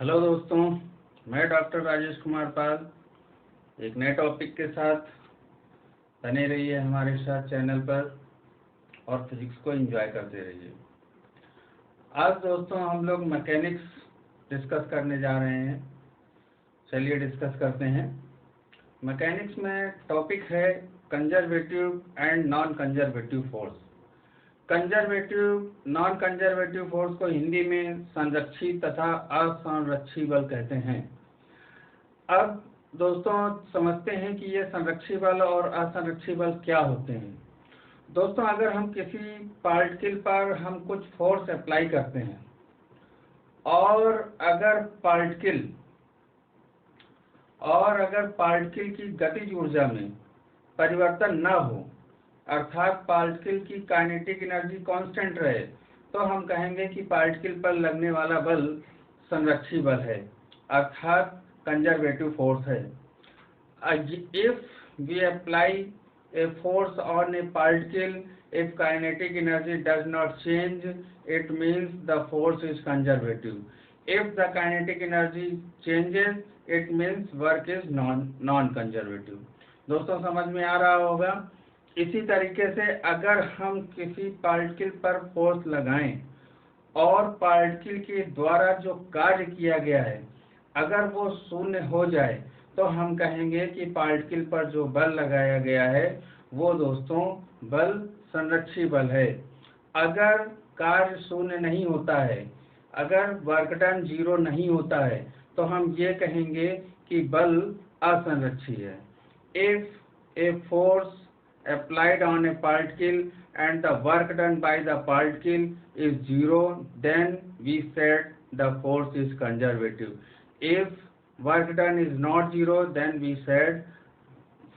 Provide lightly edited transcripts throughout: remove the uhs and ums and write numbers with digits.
Hello दोस्तों, मैं doctor Rajesh Kumar Pal एक नए टॉपिक के साथ बने रहिए हमारे साथ चैनल पर और फिजिक्स को एंजॉय करते रहिए। आज दोस्तों हम लोग मैकेनिक्स डिस्कस करने जा रहे हैं। चलिए डिस्कस करते हैं। मैकेनिक्स में टॉपिक है conservative and non conservative force. Conservative non conservative force को हिंदी में संरक्षी तथा असंरक्षी बल कहते हैं। अब दोस्तों समझते हैं कि ये संरक्षी बल और असंरक्षी बल क्या होते हैं। दोस्तों अगर हम किसी पार्टिकल पर हम कुछ फोर्स अप्लाई करते हैं और अगर पार्टिकल की गतिज ऊर्जा में परिवर्तन न हो, अर्थात पार्टिकल की काइनेटिक एनर्जी कांस्टेंट रहे, तो हम कहेंगे कि पार्टिकल पर लगने वाला बल संरक्षी बल है, अर्थात कंजर्वेटिव फोर्स है। If we apply a force on a particle, if kinetic energy does not change, it means the force is conservative. If the kinetic energy changes, it means work is non-conservative. दोस्तों समझ में आ रहा होगा। इसी तरीके से अगर हम किसी पार्टिकल पर फोर्स लगाएं और पार्टिकल के द्वारा जो कार्य किया गया है अगर वो शून्य हो जाए, तो हम कहेंगे कि पार्टिकल पर जो बल लगाया गया है वो दोस्तों बल संरक्षी बल है। अगर कार्य शून्य नहीं होता है, अगर वर्क डन 0 नहीं होता है, तो हम ये कहेंगे कि बल असंरक्षी है। If a force applied on a particle and the work done by the particle is 0, then we said the force is conservative. If work done is not 0, then we said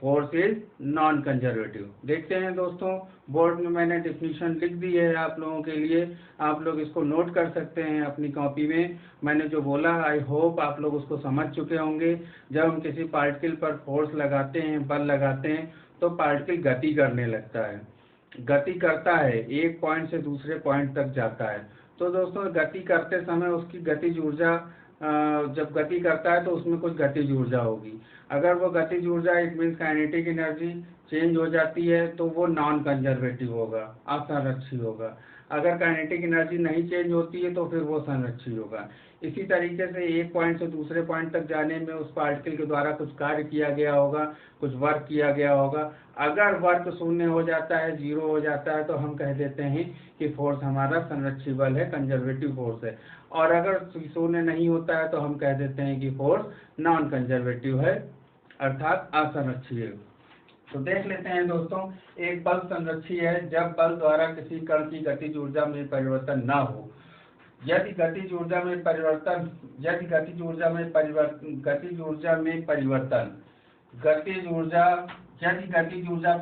force is non-conservative. देखते हैं दोस्तों, board में मैंने definition लिख दी है आप लोगों के लिए, आप लोग इसको नोट कर सकते हैं अपनी कॉपी में। मैंने जो बोला आई होप आप लोग उसको समझ चुके होंगे। जब हम किसी पार्टिकल पर फोर्स लगाते हैं, बल लगाते हैं, तो पार्टिकल गति करने लगता है, गति करता है, एक पॉइंट से दूसरे पॉइंट तक जाता है। तो दोस्तों गति करते समय उसकी गतिज ऊर्जा, जब गति करता है तो उसमें कुछ गतिज ऊर्जा होगी। अगर वो गतिज ऊर्जा it means kinetic energy change हो जाती है तो वो नॉन कंजर्वेटिव होगा, असंरक्षी होगा। अगर काइनेटिक एनर्जी नहीं चेंज होती है तो फिर वो संरक्षी होगा। इसी तरीके से एक पॉइंट से दूसरे पॉइंट तक जाने में उस पार्टिकल के द्वारा कुछ कार्य किया गया होगा, कुछ वर्क किया गया होगा। अगर वर्क शून्य हो जाता है, 0 हो जाता है, तो हम कह देते हैं कि फोर्स हमारा संरक्षी बल है, कंजर्वेटिव फोर्स है। और अगर शून्य नहीं होता है तो हम कह देते हैं कि फोर्स नॉन कंजर्वेटिव है, अर्थात असंरक्षी है। तो देख लेते हैं दोस्तों, एक बल संरक्षी है जब बल द्वारा किसी कण की गतिज ऊर्जा में परिवर्तन न हो। यदि गतिज ऊर्जा में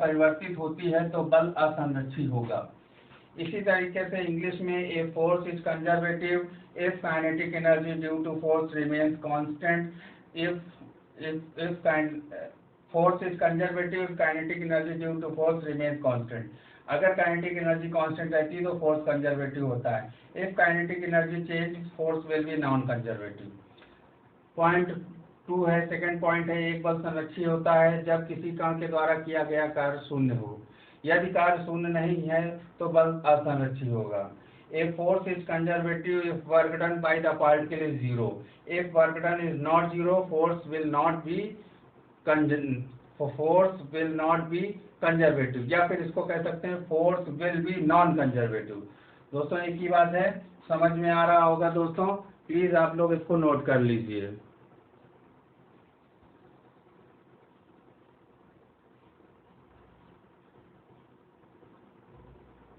परिवर्तित होती है तो बल असंरक्षी होगा। इसी तरीके से इंग्लिश में a force is conservative if kinetic energy due to force remains constant. Force is conservative, kinetic energy due to force remains constant. अगर काइनेटिक एनर्जी कांस्टेंट रहती है तो फोर्स कंजर्वेटिव होता है। If kinetic energy change, force will be non conservative. Point 2 है, second point है, एक बल संरक्षी होता है जब किसी कण के द्वारा किया गया कार्य शून्य हो। यदि कार्य शून्य नहीं है तो बल असंरक्षी होगा। A force is conservative if work done by the particle is 0. If work done is not 0, force will not be conservative, या फिर इसको कह सकते हैं force will be non conservative। दोस्तों एक ही बात है, समझ में आ रहा होगा दोस्तों, प्लीज आप लोग इसको नोट कर लीजिए।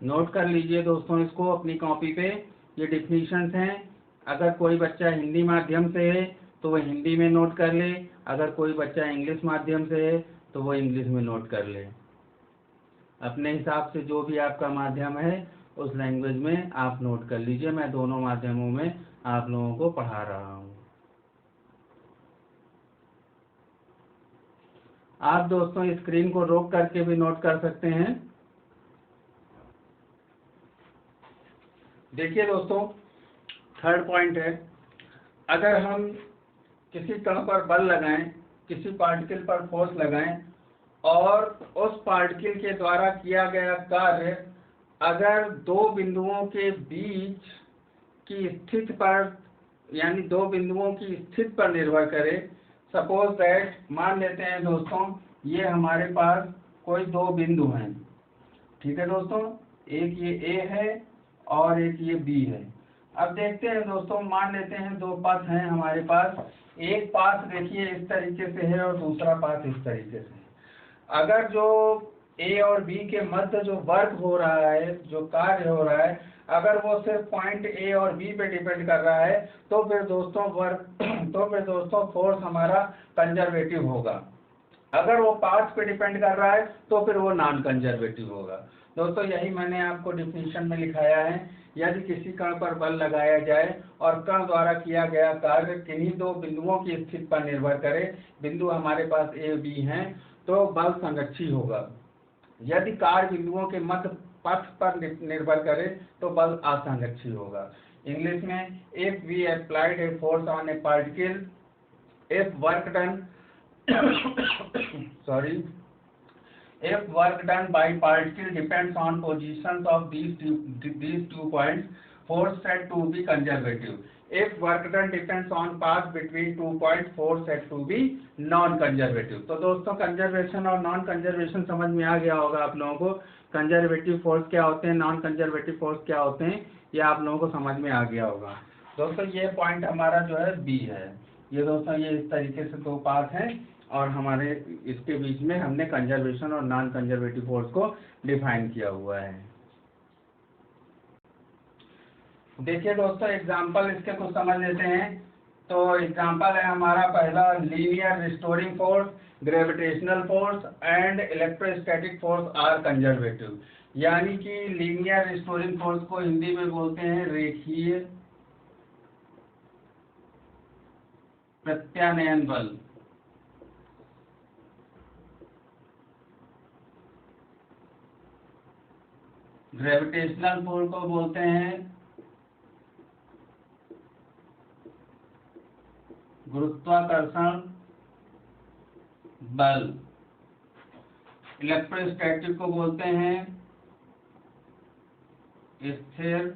नोट कर लीजिए दोस्तों इसको अपनी कॉपी पे, ये डिफिनीशंस हैं। अगर कोई बच्चा हिंदी माध्यम से है तो वो हिंदी में नोट कर ले, अगर कोई बच्चा इंग्लिश माध्यम से है तो वो इंग्लिश में नोट कर ले। अपने हिसाब से जो भी आपका माध्यम है उस लैंग्वेज में आप नोट कर लीजिए। मैं दोनों माध्यमों में आप लोगों को पढ़ा रहा हूँ। आप दोस्तों स्क्रीन को रोक करके भी नोट कर सकते हैं। देखिए दोस्तों, थर्ड पॉइंट है अगर हम किसी कण पर बल लगाएं, किसी पार्टिकल पर फोर्स लगाएं और उस पार्टिकल के द्वारा किया गया कार्य अगर दो बिंदुओं के बीच की स्थिति पर, यानी दो बिंदुओं की स्थिति पर निर्भर करे। सपोज दैट, मान लेते हैं दोस्तों, ये हमारे पास कोई दो बिंदु हैं, ठीक है दोस्तों, एक ये A है और एक ये B है। अब देखते हैं दोस्तों, मान लेते हैं दो पथ हैं हमारे पास, एक पाथ देखिए इस तरीके से है और दूसरा पाथ इस तरीके से है। अगर जो A और B के मध्य जो वर्क हो रहा है, जो कार्य हो रहा है, अगर वो सिर्फ पॉइंट A और B पे डिपेंड कर रहा है तो फिर दोस्तों फोर्स हमारा कंजर्वेटिव होगा। अगर वो पाथ पे डिपेंड कर रहा है तो फिर वो नॉन कंजर्वेटिव होगा। दोस्तों यही मैंने आपको डिफिनीशन में लिखाया है। यदि किसी कण पर बल लगाया जाए और कण द्वारा किया गया कार्य किन्हीं दो बिंदुओं की स्थिति पर निर्भर करे, बिंदु हमारे पास A B हैं, तो बल संरक्षी होगा। यदि कार्य बिंदुओं के मध्य पथ पर निर्भर करे तो बल असंरक्षी होगा। इंग्लिश में, if we applied a force on a particle, if work done sorry, if work done by particle depends on positions of these two points, force said to be conservative. If work done depends on path between 2 points, force said to be non-conservative. तो दोस्तों conservation और non conservation समझ में आ गया होगा आप लोगों को। कंजर्वेटिव फोर्स क्या होते हैं, नॉन कंजर्वेटिव फोर्स क्या होते हैं, ये आप लोगों को समझ में आ गया होगा। दोस्तों ये पॉइंट हमारा जो है B है। ये दोस्तों ये इस तरीके से दो पाथ हैं और हमारे इसके बीच में हमने कंजर्वेशन और नॉन कंजर्वेटिव फोर्स को डिफाइन किया हुआ है। देखिए दोस्तों एग्जांपल इसके कुछ समझ लेते हैं। तो एग्जांपल है हमारा पहला, linear restoring force, gravitational force and electrostatic force are conservative. यानी कि लीनियर रिस्टोरिंग फोर्स को हिंदी में बोलते हैं रेखीय प्रत्यानयन बल। ग्रेविटेशनल फोर्स को बोलते हैं गुरुत्वाकर्षण बल। इलेक्ट्रोस्टैटिक को बोलते हैं स्थिर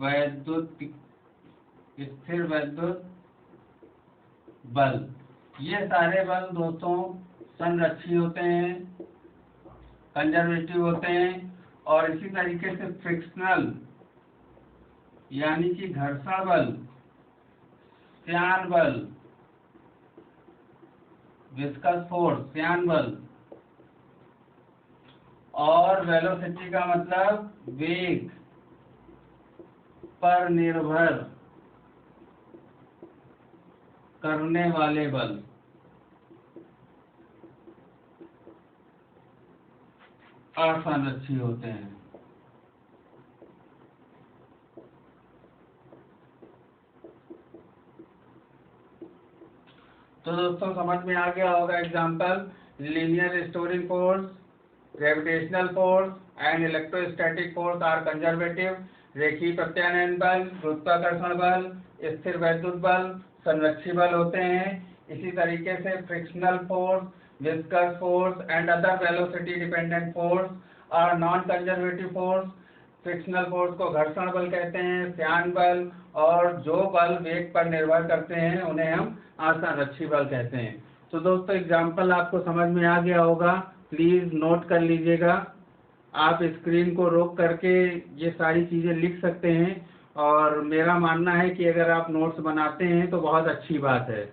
वैद्युत बल। ये सारे बल दोस्तों संरक्षी होते हैं, कंजर्वेटिव होते हैं। और इसी तरीके से फ्रिक्शनल यानी कि घर्षण बल, श्यान बल, विस्कस फोर्स श्यान बल, और वेलोसिटी का मतलब वेग पर निर्भर करने वाले बल, असंरक्षी होते हैं। तो दोस्तों समझ में आ गया होगा example, linear restoring force, gravitational force and electrostatic force are conservative. रेखीय प्रत्यानयन बल, गुरुत्वाकर्षण बल, स्थिर वैद्युत बल संरक्षी बल होते हैं। इसी तरीके से frictional force, viscous force and other velocity dependent force are non conservative force. Frictional force को घर्षण बल कहते हैं, श्यान बल, और जो बल वेग पर निर्भर करते हैं उन्हें हम असंरक्षी बल कहते हैं। तो दोस्तों एग्जाम्पल आपको समझ में आ गया होगा, प्लीज नोट कर लीजिएगा। आप स्क्रीन को रोक करके ये सारी चीजें लिख सकते हैं, और मेरा मानना है कि अगर आप नोट्स बनाते हैं तो बहुत अच्छी बात है।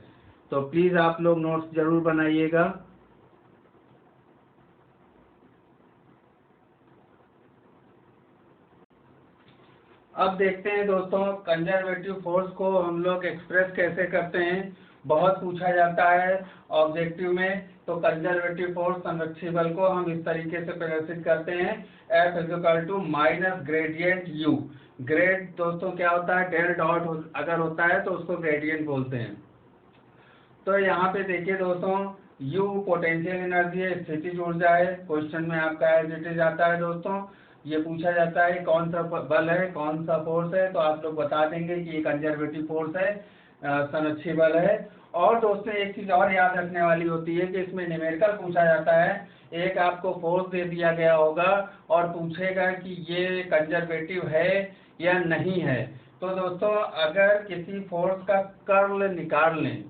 तो प्लीज आप लोग नोट्स जरूर बनाइएगा। अब देखते हैं दोस्तों कंजर्वेटिव फोर्स को हम लोग एक्सप्रेस कैसे करते हैं। बहुत पूछा जाता है ऑब्जेक्टिव में। तो कंजर्वेटिव फोर्स संरक्षी बल को हम इस तरीके से प्रदर्शित करते हैं, F = minus gradient U। Grade दोस्तों क्या होता है, डेल डॉट अगर होता है तो उसको ग्रेडियंट बोलते हैं। तो यहाँ पे देखिए दोस्तों, U पोटेंशियल एनर्जी है, स्थितिज ऊर्जा है। क्वेश्चन में आपका एज इट इज आता है दोस्तों। ये पूछा जाता है कौन सा बल है, कौन सा फोर्स है, तो आप लोग बता देंगे कि ये कंजर्वेटिव फोर्स है, संरक्षी बल है। और दोस्तों एक चीज और याद रखने वाली होती है कि इसमें न्यूमेरिकल पूछा जाता है। एक आपको फोर्स दे दिया गया होगा और पूछेगा कि ये कंजर्वेटिव है या नहीं है। तो दोस्तों अगर किसी फोर्स का कर्ल निकाल लें,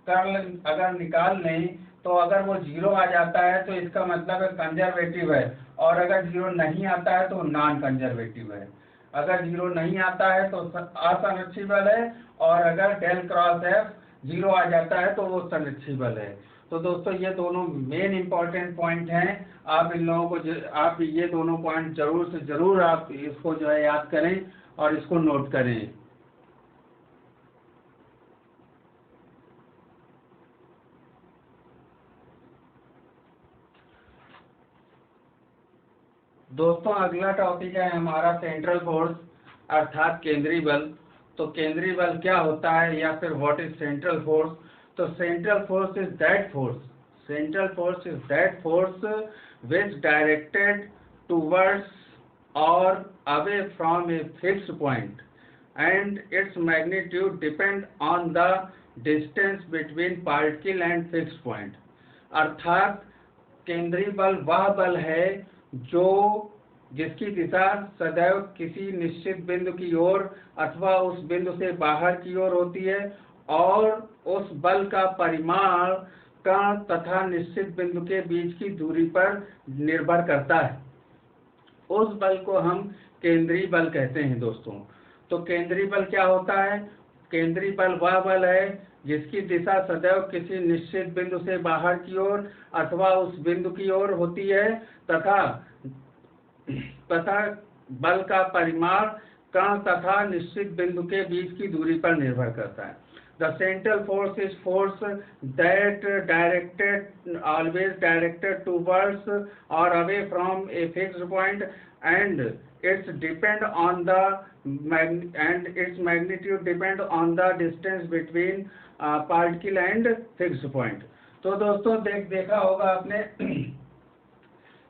कर्ल अगर निकाल लें तो अगर वो 0 आ जाता है तो इसका मतलब है कंजर्वेटिव है, और अगर 0 नहीं आता है तो नॉन कंजर्वेटिव है। अगर 0 नहीं आता है तो असंरक्षी बल है, और अगर डेल क्रॉस एफ 0 आ जाता है तो वो संरक्षी बल है। तो दोस्तों ये दोनों मेन इंपॉर्टेंट पॉइंट हैं। आप इन लोगों को आप ये दोनों पॉइंट जरूर से जरूर आप इसको जो है याद करें और इसको नोट करें। दोस्तों अगला टॉपिक है हमारा सेंट्रल फोर्स अर्थात केंद्रीय बल। तो केंद्रीय बल क्या होता है या फिर व्हाट इज सेंट्रल फोर्स? तो central force is that force which directed towards or away from a fixed point, and its magnitude depend on the distance between particle and fixed point। अर्थात केंद्रीय बल वह बल है जो जिसकी दिशा सदैव किसी निश्चित बिंदु की ओर अथवा उस बिंदु से बाहर की ओर होती है, और उस बल का परिमाण का तथा निश्चित बिंदु के बीच की दूरी पर निर्भर करता है। उस बल को हम केंद्रीय बल कहते हैं दोस्तों। तो केंद्रीय बल क्या होता है? केंद्रीय बल वह बल है जिसकी दिशा सदैव किसी निश्चित बिंदु से बाहर की ओर अथवा उस बिंदु की ओर होती है, तथा बल का परिमाण कण तथा निश्चित बिंदु के बीच की दूरी पर निर्भर करता है। The central force is force that always directed towards or away from a fixed point, and its magnitude depend on the distance between particle and fixed point। तो दोस्तों देखा होगा आपने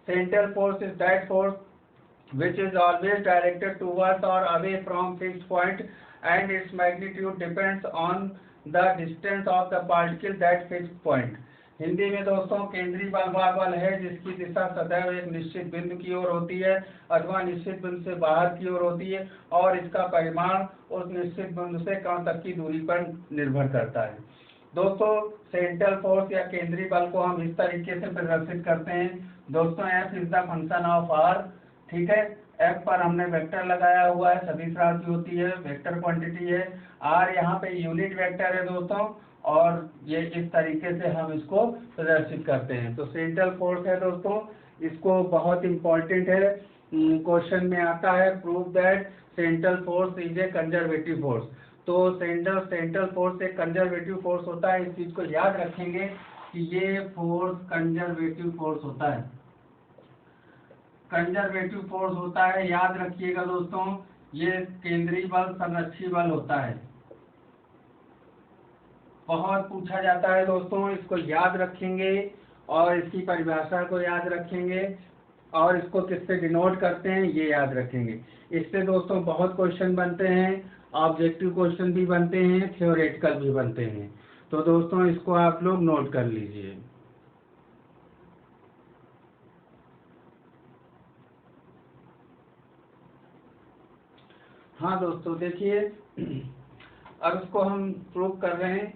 central force is that force which is always directed towards or away from fixed point, and its magnitude depends on the distance of the particle that fixed point। Hindi में दोस्तों केंद्रीय बल वह बल है जिसकी दिशा सदैव एक निश्चित बिंदु की ओर होती है अथवा निश्चित बिंदु से बाहर की ओर होती है, और इसका परिमाण उस निश्चित बिंदु से कण तक की दूरी पर निर्भर करता है। दोस्तों सेंट्रल फोर्स या केंद्रीय बल को हम इस तरीके से प्रदर्शित करते हैं दोस्तों। F is the function of r, ठीक है। एफ पर हमने वेक्टर लगाया हुआ है, सदिश राशि होती है, वेक्टर क्वांटिटी है। आर यहाँ पे यूनिट वेक्टर है दोस्तों, और ये इस तरीके से हम इसको प्रदर्शित करते हैं। तो सेंट्रल फोर्स है दोस्तों, इसको बहुत इंपॉर्टेंट है, क्वेश्चन में आता है prove that central force is a conservative force. तो सेंट्रल फोर्स एक कंजर्वेटिव फोर्स होता है। इस चीज को याद रखेंगे कि ये फोर्स कंजर्वेटिव फोर्स होता है, कंजर्वेटिव फोर्स होता है। याद रखिएगा दोस्तों, ये केंद्रीय बल संरक्षी बल होता है। बहुत पूछा जाता है दोस्तों, इसको याद रखेंगे और इसकी परिभाषा को याद रखेंगे, और इसको किससे डिनोट करते हैं ये याद रखेंगे। इससे दोस्तों बहुत क्वेश्चन बनते हैं, ऑब्जेक्टिव क्वेश्चन भी बनते हैं, थ्योरेटिकल भी बनते हैं। तो दोस्तों इसको आप लोग नोट कर लीजिए। हाँ दोस्तों देखिए, अब इसको हम प्रूव कर रहे हैं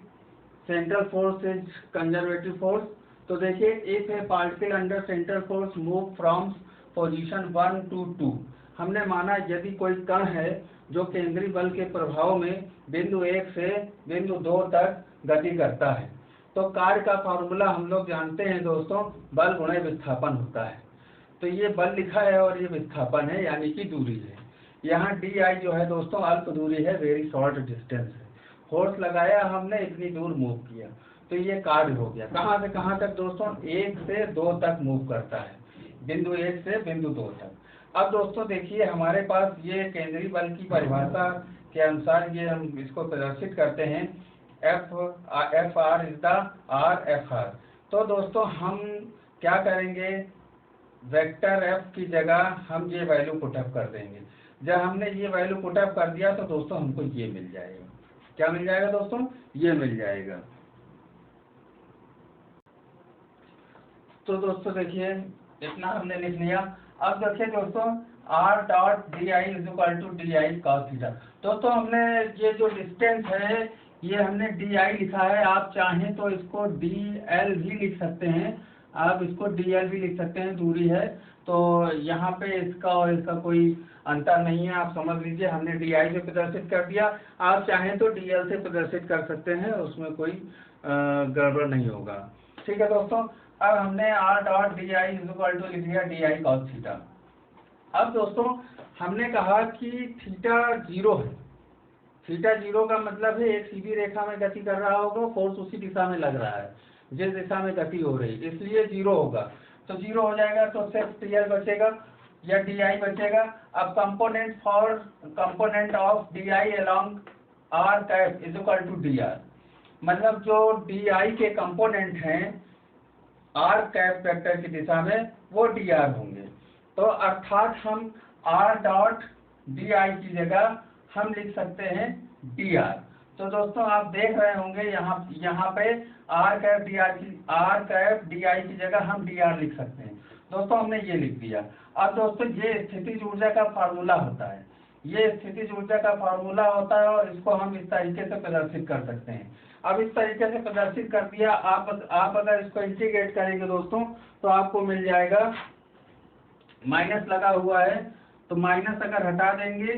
central force is conservative force. तो देखिए, if A particle under central force move from position 1 to 2, हमने माना यदि कोई कण है जो केंद्रीय बल के प्रभाव में बिंदु 1 से बिंदु 2 तक गति करता है, तो कार्य का फॉर्मूला हम लोग जानते हैं दोस्तों, बल गुणे विस्थापन होता है। तो ये बल लिखा है और ये विस्थापन है, यानी कि दूरी है। यहाँ di जो है दोस्तों अल्प दूरी है, वेरी शॉर्ट डिस्टेंस है। फोर्स लगाया हमने, इतनी दूर मूव किया, तो ये कार्य हो गया। कहाँ से कहाँ तक दोस्तों? 1 से 2 तक मूव करता है, बिंदु 1 से बिंदु 2 तक। अब दोस्तों देखिए, हमारे पास ये केंद्रीय बल की परिभाषा के अनुसार ये हम इसको प्रदर्शित करते हैं, F R is the R F R. तो दोस्तों हम क्या करेंगे, वेक्टर एफ की जगह हम ये वैल्यू पुटअप कर देंगे। जब हमने ये वैल्यू पुटअप कर दिया तो दोस्तों हमको ये मिल जाएगा। क्या मिल जाएगा दोस्तों? ये मिल जाएगा। तो दोस्तों देखिए इतना हमने लिख लिया। अब देखिए दोस्तों r dot d I is equal to d I cos theta. दोस्तों हमने ये जो डिस्टेंस है ये हमने डी आई लिखा है, आप चाहें तो इसको डी एल भी लिख सकते हैं, आप इसको डी एल भी लिख सकते हैं, दूरी है तो यहाँ पे इसका और इसका कोई अंतर नहीं है, आप समझ लीजिए। हमने डी आई से प्रदर्शित कर दिया, आप चाहें तो डी एल से प्रदर्शित कर सकते हैं, उसमें कोई गड़बड़ नहीं होगा। ठीक है दोस्तों, अब हमने r dot d I is equal to लिख दिया डी आई कॉस थीटा। अब दोस्तों हमने कहा कि थीटा 0 है। थीटा 0 का मतलब है एक सीधी रेखा में गति कर रहा होगा, फोर्स उसी दिशा में लग रहा है जिस दिशा में गति हो रही है, इसलिए 0 होगा। तो 0 हो जाएगा तो सिर्फ टीएल बचेगा या डी आई बचेगा। अब component of d I along r cap is equal to d r, मतलब जो डी आई के कंपोनेंट हैं आर कैप वेक्टर की दिशा में वो डी आर होंगे। तो अर्थात हम आर डॉट डी आई की जगह हम लिख सकते हैं डी आर। तो दोस्तों आप देख रहे होंगे यहाँ पे आर कैप डी आई की जगह हम डी आर लिख सकते हैं। दोस्तों हमने ये लिख दिया। अब दोस्तों ये स्थितिज ऊर्जा का फार्मूला होता है, ये स्थितिज ऊर्जा का फार्मूला होता है और इसको हम इस तरीके से प्रदर्शित कर सकते हैं। अब इस तरीके से प्रदर्शित कर दिया, आप अगर इसको इंटीग्रेट करेंगे दोस्तों तो आपको मिल जाएगा, माइनस लगा हुआ है तो माइनस अगर हटा देंगे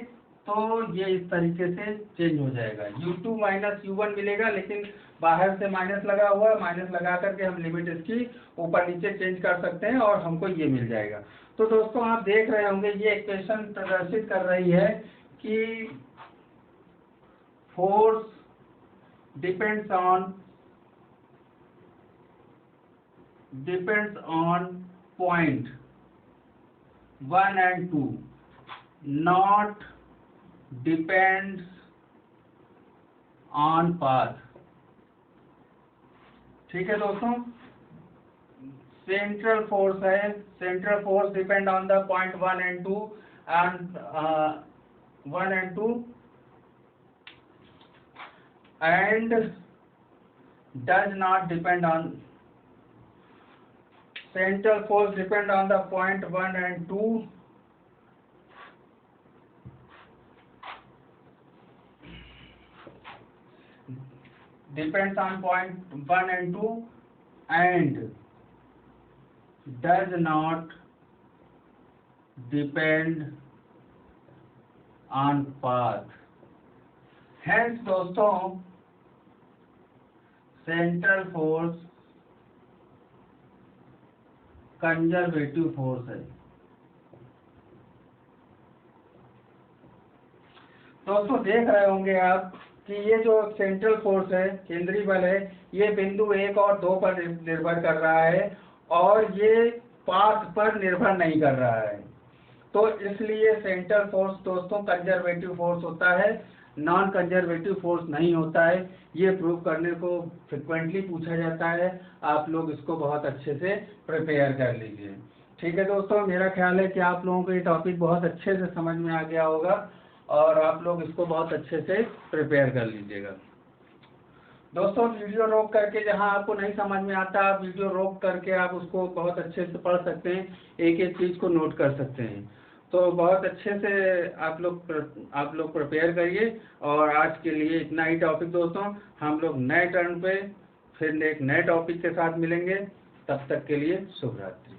तो ये इस तरीके से चेंज हो जाएगा, u2 माइनस u1 मिलेगा, लेकिन बाहर से माइनस लगा हुआ है, माइनस लगा करके हम लिमिट इसकी ऊपर नीचे चेंज कर सकते हैं और हमको ये मिल जाएगा। तो दोस्तों आप देख रहे होंगे ये इक्वेशन प्रदर्शित कर रही है कि force depends on point 1 and 2, not depends on path। ठीक है दोस्तों, सेंट्रल फोर्स है, central force depend on the point 1 and 2 and does not depend on, central force depend on the point 1 and 2 depends on point 1 and 2 and does not depend on path। Hence दोस्तों central force conservative force है। दोस्तों देख रहे होंगे आप कि ये जो सेंट्रल फोर्स है, केंद्रीय बल है, ये बिंदु 1 और 2 पर निर्भर कर रहा है और ये पाथ पर निर्भर नहीं कर रहा है। तो इसलिए सेंट्रल फोर्स दोस्तों कंजर्वेटिव फोर्स होता है, नॉन कंजर्वेटिव फोर्स नहीं होता है। ये प्रूव करने को फ्रिक्वेंटली पूछा जाता है, आप लोग इसको बहुत अच्छे से प्रिपेयर कर लीजिए। ठीक है दोस्तों, मेरा ख्याल है कि आप लोगों को ये टॉपिक बहुत अच्छे से समझ में आ गया होगा और आप लोग इसको बहुत अच्छे से प्रिपेयर कर लीजिएगा। दोस्तों वीडियो रोक करके, जहां आपको नहीं समझ में आता आप वीडियो रोक करके आप उसको बहुत अच्छे से पढ़ सकते हैं, एक एक चीज़ को नोट कर सकते हैं। तो बहुत अच्छे से आप लोग प्रिपेयर करिए। और आज के लिए इतना ही टॉपिक दोस्तों, हम लोग नए टर्न पे फिर एक नए टॉपिक के साथ मिलेंगे। तब तक के लिए शुभ रात्रि।